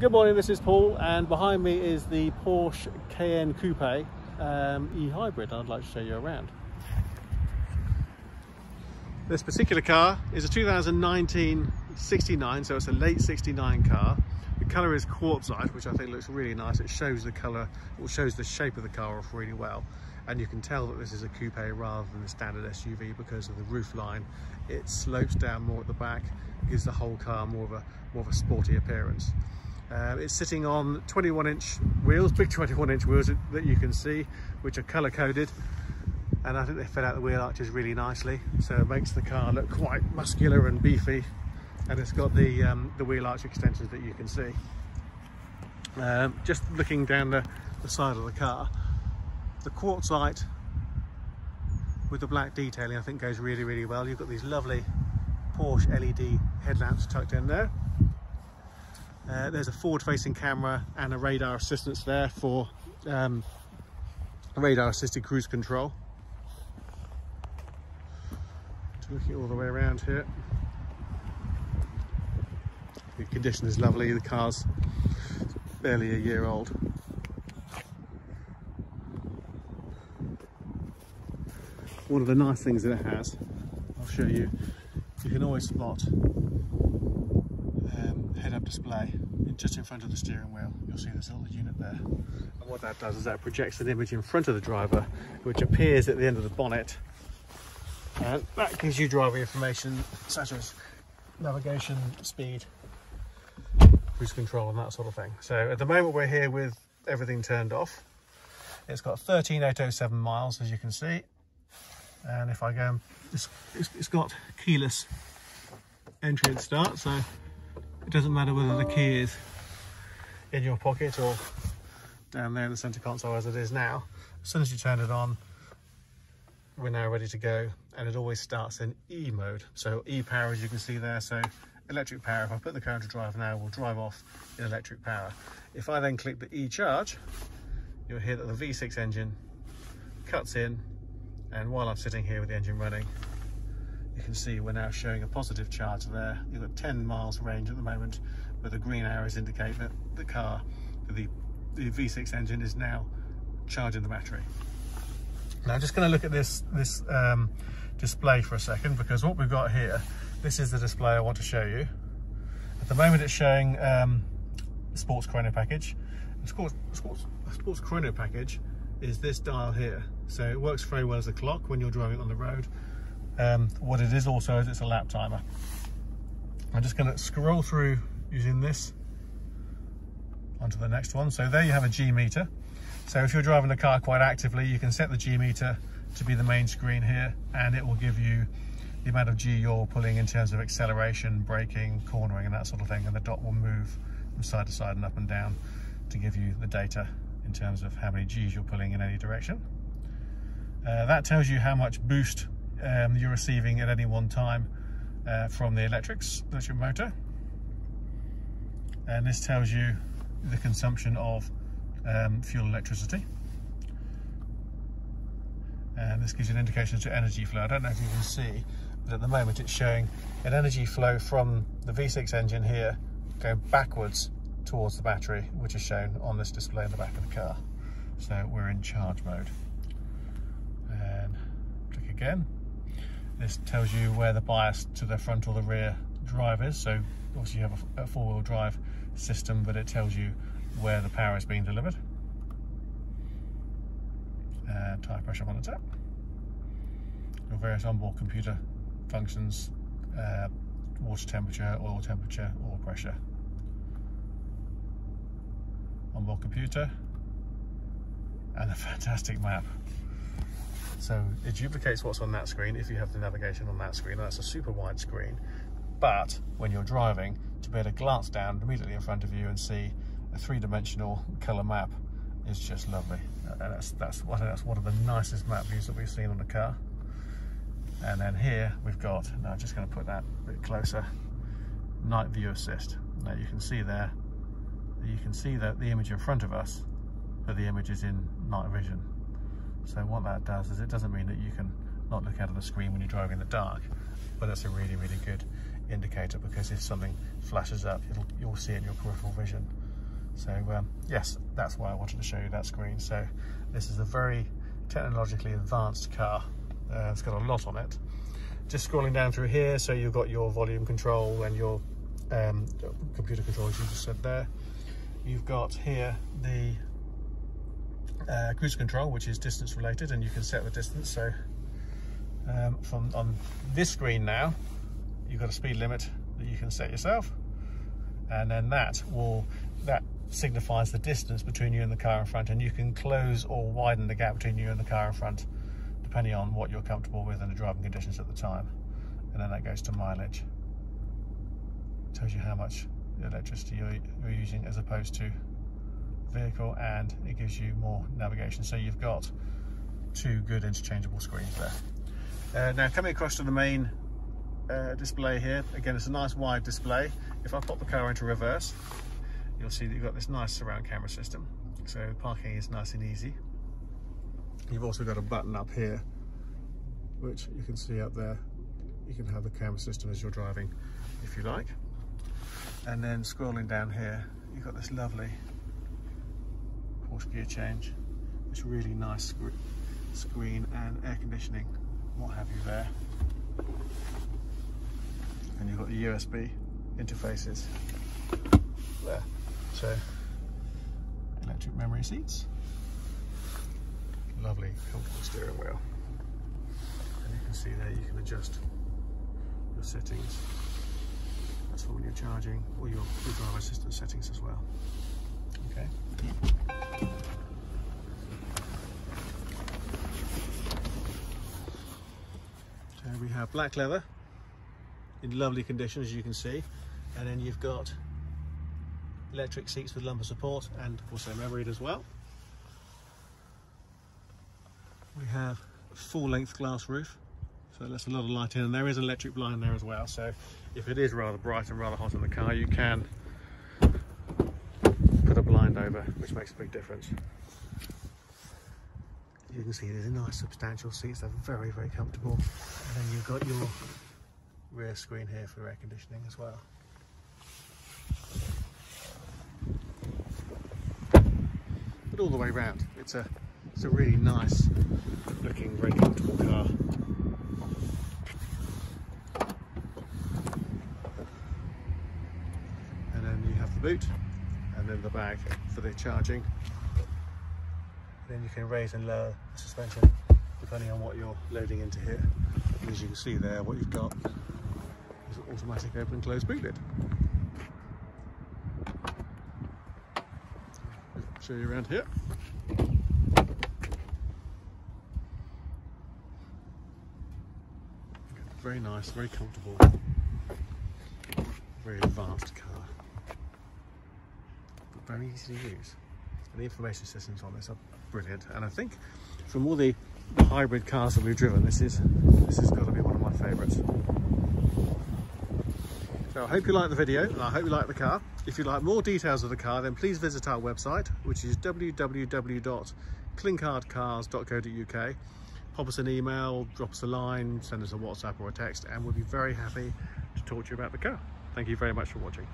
Good morning, this is Paul, and behind me is the Porsche Cayenne Coupe e-hybrid. I'd like to show you around. This particular car is a 2019 69, so it's a late 69 car. The colour is quartzite, which I think looks really nice. It shows the colour, or shows the shape of the car off really well. And you can tell that this is a coupe rather than a standard SUV because of the roof line. It slopes down more at the back, gives the whole car more of a sporty appearance. It's sitting on 21-inch wheels, big 21-inch wheels that you can see, which are colour coded. And I think they fit out the wheel arches really nicely, so it makes the car look quite muscular and beefy. And it's got the wheel arch extensions that you can see. Just looking down the side of the car, the quartzite with the black detailing I think goes really well. You've got these lovely Porsche LED headlamps tucked in there. There's a forward-facing camera and a radar assistance there for radar assisted cruise control. Looking all the way around here, the condition is lovely. The car's barely a year old. One of the nice things that it has, I'll show you, you can always spot head-up display just in front of the steering wheel. You'll see this little unit there, and what that does is that projects an image in front of the driver which appears at the end of the bonnet, and that gives you driver information such as navigation, speed, cruise control and that sort of thing. So at the moment we're here with everything turned off. It's got 13,807 miles, as you can see, and if I go, it's got keyless entry and start, so it doesn't matter whether the key is in your pocket or down there in the center console as it is now. As soon as you turn it on, we're now ready to go, and it always starts in E mode. So E power, as you can see there, so electric power. If I put the car into drive now, we'll drive off in electric power. If I then click the E charge, you'll hear that the V6 engine cuts in, and while I'm sitting here with the engine running, you can see we're now showing a positive charge there. You've got 10 miles range at the moment, but the green arrows indicate that the car, the V6 engine, is now charging the battery. Now I'm just going to look at this display for a second, because what we've got here, this is the display I want to show you. At the moment it's showing sports chrono package. The sports chrono package is this dial here, so it works very well as a clock when you're driving on the road. What it is also is it's a lap timer. I'm just going to scroll through using this onto the next one. So there you have a G meter. So if you're driving the car quite actively, you can set the G meter to be the main screen here, and it will give you the amount of G you're pulling in terms of acceleration, braking, cornering and that sort of thing, and the dot will move from side to side and up and down to give you the data in terms of how many G's you're pulling in any direction. That tells you how much boost you're receiving at any one time from the electric motor, and this tells you the consumption of fuel electricity, and this gives you an indication to energy flow. I don't know if you can see, but at the moment it's showing an energy flow from the V6 engine here going backwards towards the battery, which is shown on this display in the back of the car. So we're in charge mode, and click again. This tells you where the bias to the front or the rear drive is. So obviously you have a four-wheel drive system, but it tells you where the power is being delivered. And tyre pressure monitor. Your various onboard computer functions, water temperature, oil pressure. Onboard computer, and a fantastic map. So it duplicates what's on that screen if you have the navigation on that screen. That's a super wide screen, but when you're driving, to be able to glance down immediately in front of you and see a three-dimensional colour map is just lovely. And that's one of the nicest map views that we've seen on the car. And then here we've got, now I'm just going to put that a bit closer, night view assist. Now you can see there, you can see that the image in front of us, but the image is in night vision. So what that does is, it doesn't mean that you can not look out of the screen when you're driving in the dark, but that's a really good indicator, because if something flashes up, you'll see it in your peripheral vision So yes, that's why I wanted to show you that screen. So this is a very technologically advanced car. It's got a lot on it. Just scrolling down through here, so you've got your volume control and your computer control, as you just said there. You've got here the cruise control, which is distance related, and you can set the distance. So from on this screen now, you've got a speed limit that you can set yourself, and then that signifies the distance between you and the car in front, and you can close or widen the gap between you and the car in front depending on what you're comfortable with and the driving conditions at the time. And then that goes to mileage. Tells you how much electricity you're using as opposed to vehicle, and it gives you more navigation. So you've got two good interchangeable screens there. Now coming across to the main display here, again it's a nice wide display. If I pop the car into reverse, you'll see that you've got this nice surround camera system, so parking is nice and easy. You've also got a button up here, which you can see up there. You can have the camera system as you're driving if you like. And then scrolling down here, you've got this lovely Porsche gear change. This really nice screen and air conditioning, what have you there. And you've got the USB interfaces there. So electric memory seats, lovely comfortable steering wheel, and you can see there you can adjust your settings. That's for when you're charging, or your driver assistant settings as well. Okay. So we have black leather in lovely condition, as you can see, and then you've got electric seats with lumbar support and also memoried as well. We have a full-length glass roof, so it lets a lot of light in, and there is an electric blind there as well, so if it is rather bright and rather hot in the car, you can put a blind over, which makes a big difference. You can see there's nice substantial seats, they're very, very comfortable, and then you've got your rear screen here for air conditioning as well. But all the way around, it's a really nice looking, very comfortable car. And then you have the boot, and then the bag for the charging. Then you can raise and lower the suspension depending on what you're loading into here. And as you can see there, what you've got is an automatic open and close boot lid. Show you around here. Very nice, very comfortable, very advanced car, but very easy to use. And the information systems on this are brilliant, and I think from all the hybrid cars that we've driven, this has got to be one of my favourites. So I hope you like the video, and I hope you like the car. If you'd like more details of the car, then please visit our website, which is www.clinkardcars.co.uk. Pop us an email, drop us a line, send us a WhatsApp or a text, and we'll be very happy to talk to you about the car. Thank you very much for watching.